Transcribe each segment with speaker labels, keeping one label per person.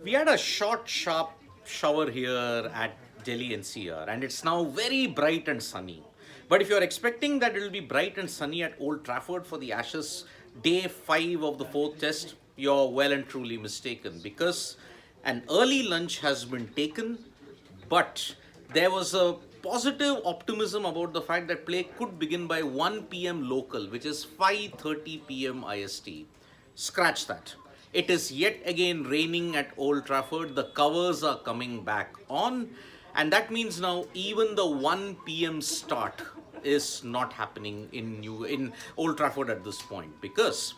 Speaker 1: We had a short, sharp shower here at Delhi NCR, and it's now very bright and sunny. But if you're expecting that it'll be bright and sunny at Old Trafford for the Ashes day 5 of the fourth test, you're well and truly mistaken, because an early lunch has been taken, but there was a positive optimism about the fact that play could begin by 1 p.m. local, which is 5:30 p.m. IST. Scratch that. It is yet again raining at Old Trafford. The covers are coming back on, and that means now even the 1 p.m. start is not happening in Old Trafford at this point, because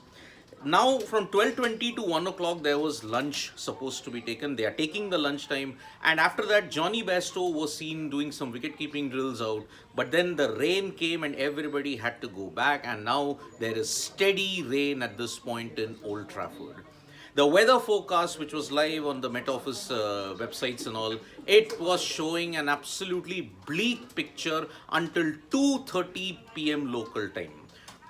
Speaker 1: now from 12:20 to 1 o'clock there was lunch supposed to be taken. They are taking the lunch time, and after that Johnny Bairstow was seen doing some wicket keeping drills out, but then the rain came and everybody had to go back, and now there is steady rain at this point in Old Trafford. The weather forecast, which was live on the Met Office websites and all, it was showing an absolutely bleak picture until 2:30 p.m. local time.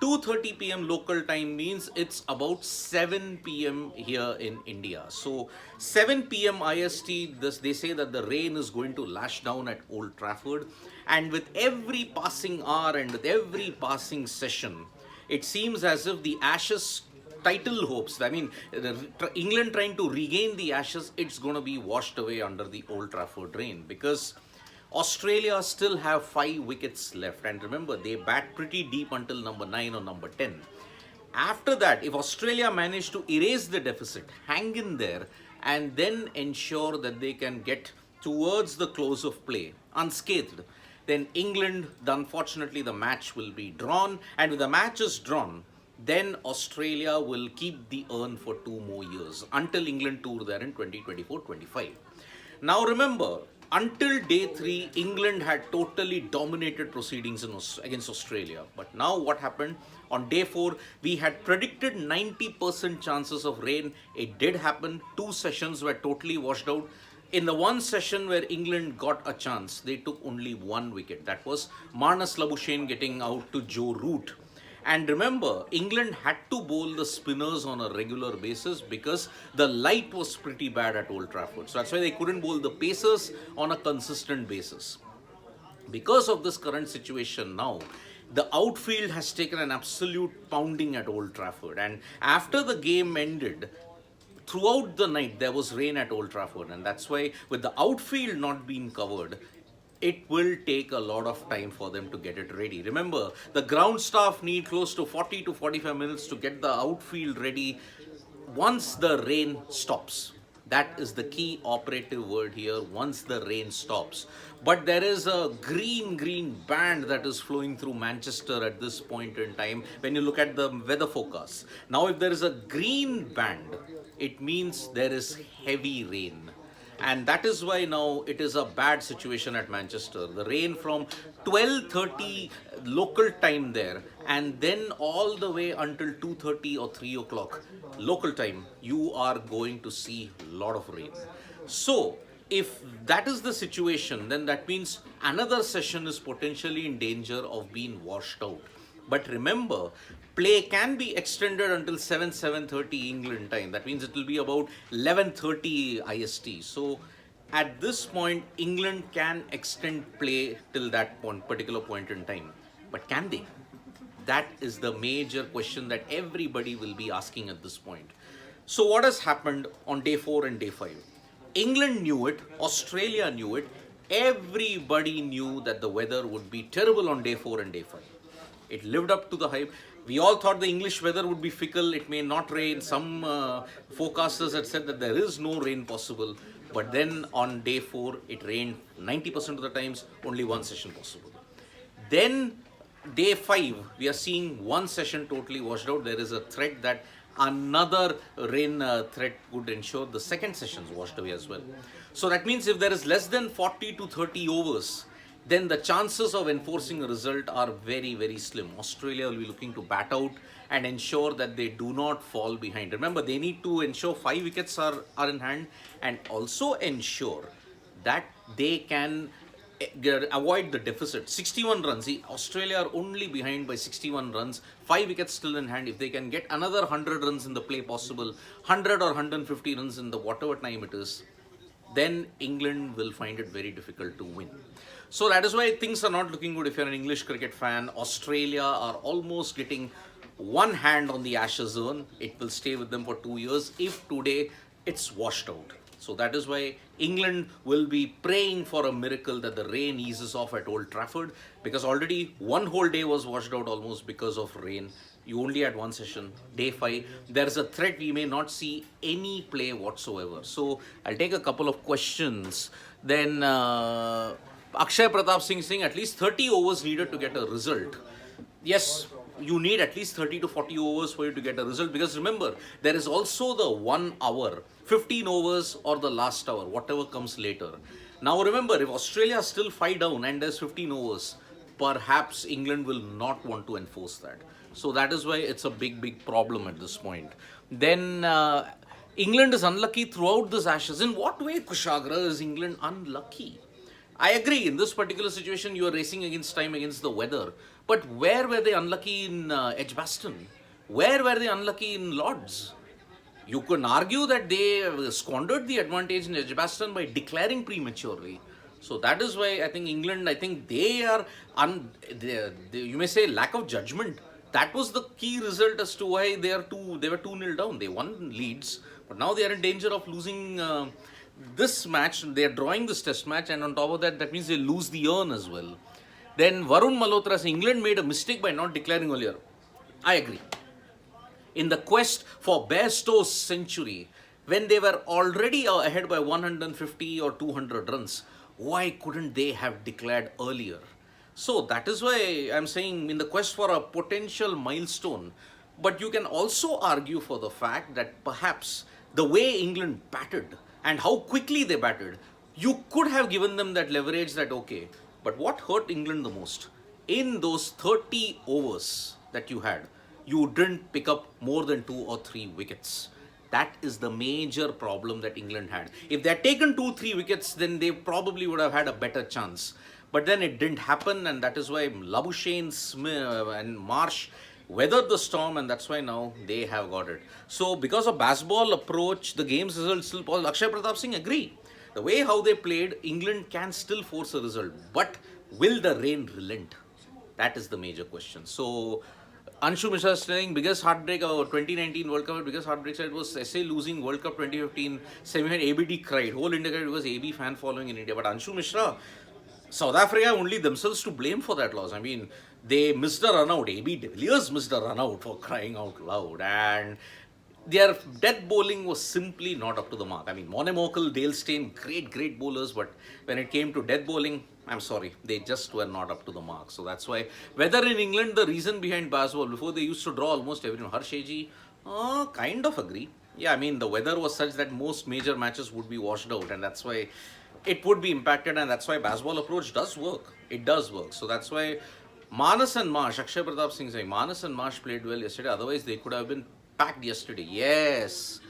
Speaker 1: 2:30 p.m. local time means it's about 7 p.m. here in India. So 7 p.m. IST, they say that the rain is going to lash down at Old Trafford, and with every passing hour and with every passing session, it seems as if the Ashes title hopes, I mean, England trying to regain the Ashes, it's going to be washed away under the Old Trafford rain, because Australia still have 5 wickets left, and remember, they bat pretty deep until number 9 or number 10. After that, if Australia manage to erase the deficit, hang in there, and then ensure that they can get towards the close of play unscathed, then England, unfortunately, the match will be drawn, and if the match is drawn, then Australia will keep the urn for 2 more years until England tour there in 2024-25. Now remember, until day 3, England had totally dominated proceedings against Australia. But now what happened? On day 4, we had predicted 90% chances of rain. It did happen. 2 sessions were totally washed out. In the one session where England got a chance, they took only 1 wicket. That was Marnus Labuschagne getting out to Joe Root. And remember, England had to bowl the spinners on a regular basis because the light was pretty bad at Old Trafford. So that's why they couldn't bowl the pacers on a consistent basis. Because of this current situation now, the outfield has taken an absolute pounding at Old Trafford. And after the game ended, throughout the night there was rain at Old Trafford, and that's why with the outfield not being covered, it will take a lot of time for them to get it ready. Remember, the ground staff need close to 40 to 45 minutes to get the outfield ready once the rain stops. That is the key operative word here, once the rain stops. But there is a green band that is flowing through Manchester at this point in time when you look at the weather forecast. Now, if there is a green band, it means there is heavy rain. And that is why now it is a bad situation at Manchester. The rain from 12:30 local time there, and then all the way until 2:30 or 3 o'clock local time, you are going to see a lot of rain. So if that is the situation, then that means another session is potentially in danger of being washed out. But remember, play can be extended until 7:30 England time. That means it will be about 11:30 IST. So at this point, England can extend play till that particular point in time. But can they? That is the major question that everybody will be asking at this point. So what has happened on day 4 and day 5? England knew it, Australia knew it, everybody knew that the weather would be terrible on day 4 and day 5. It lived up to the hype. We all thought the English weather would be fickle, it may not rain. Some forecasters had said that there is no rain possible. But then on day 4, it rained 90% of the times, only one session possible. Then day 5, we are seeing one session totally washed out. There is a threat that another rain threat would ensure the second sessions washed away as well. So that means if there is less than 40 to 30 overs, then the chances of enforcing a result are very slim. Australia will be looking to bat out and ensure that they do not fall behind. Remember, they need to ensure 5 wickets are in hand, and also ensure that they can avoid the deficit. 61 runs. See, Australia are only behind by 61 runs. 5 wickets still in hand. If they can get another 100 runs in the play possible, 100 or 150 runs in the whatever time it is, then England will find it very difficult to win. So that is why things are not looking good if you're an English cricket fan. Australia are almost getting one hand on the Ashes zone. It will stay with them for 2 years if today it's washed out. So that is why England will be praying for a miracle that the rain eases off at Old Trafford, because already one whole day was washed out almost because of rain. You only had one session, day 5. There is a threat we may not see any play whatsoever. So I'll take a couple of questions. Then Akshay Pratap Singh saying at least 30 overs needed to get a result. Yes, you need at least 30 to 40 overs for you to get a result, because remember, there is also the 1 hour, 15 overs or the last hour, whatever comes later. Now remember, if Australia is still 5 down and there's 15 overs, perhaps England will not want to enforce that. So that is why it's a big problem at this point. Then England is unlucky throughout this Ashes. In what way, Kushagra, is England unlucky? I agree, in this particular situation, you are racing against time, against the weather. But where were they unlucky in Edgbaston? Where were they unlucky in Lords? You can argue that they squandered the advantage in Edgbaston by declaring prematurely. So that is why I think England, I think they are, you may say, lack of judgment. That was the key result as to why they were 2-0 down. They won leads, but now they are in danger of losing this match. They are drawing this test match, and on top of that, that means they lose the urn as well. Then Varun Malhotra says England made a mistake by not declaring earlier. I agree. In the quest for Bairstow's century, when they were already ahead by 150 or 200 runs, why couldn't they have declared earlier? So that is why I'm saying, in the quest for a potential milestone. But you can also argue for the fact that perhaps the way England batted and how quickly they batted, you could have given them that leverage that, okay. But what hurt England the most? In those 30 overs that you had, you didn't pick up more than 2 or 3 wickets. That is the major problem that England had. If they had taken 2-3 wickets, then they probably would have had a better chance. But then it didn't happen, and that is why Labuschagne, Smith and Marsh weathered the storm, and that's why now they have got it. So because of baseball approach, the game's result still possible. Akshay Pratap Singh agree. The way how they played, England can still force a result. But will the rain relent? That is the major question. So Anshu Mishra is saying biggest heartbreak of 2019 World Cup, biggest heartbreak side was SA losing World Cup 2015 semi-final. ABD cried. Whole India cried because AB fan following in India. But Anshu Mishra, South Africa only themselves to blame for that loss. I mean, they missed a run out. AB de Villiers missed a run out, for crying out loud. And their death bowling was simply not up to the mark. I mean, Monemokel, Dale Steyn, great bowlers, but when it came to death bowling, I'm sorry, they just were not up to the mark. So that's why, whether in England, the reason behind baseball, before they used to draw almost everyone, Harsheji, kind of agree. Yeah, I mean, the weather was such that most major matches would be washed out, and that's why it would be impacted, and that's why baseball approach does work. It does work. So that's why Manas and Marsh, Akshay Pratap Singh saying, Manas and Marsh played well yesterday, otherwise they could have been packed yesterday. Yes,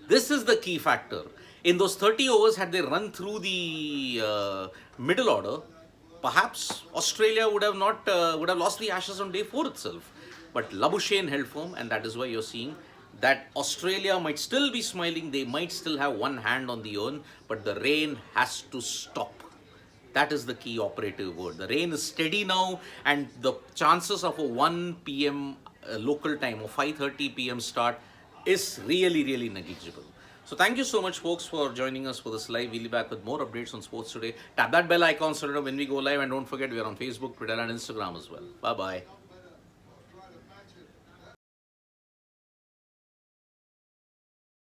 Speaker 1: this is the key factor. In those 30 overs, had they run through the middle order, perhaps Australia would have not would have lost the Ashes on day 4 itself. But Labuschagne held firm, and that is why you're seeing that Australia might still be smiling. They might still have one hand on the urn, but the rain has to stop. That is the key operative word. The rain is steady now, and the chances of a 1 p.m. Local time or 5:30 p.m. start is really negligible. So thank you so much, folks, for joining us for this live. We'll be back with more updates on sports today. Tap that bell icon so you know when we go live, and don't forget we are on Facebook, Twitter and Instagram as well. Bye-bye.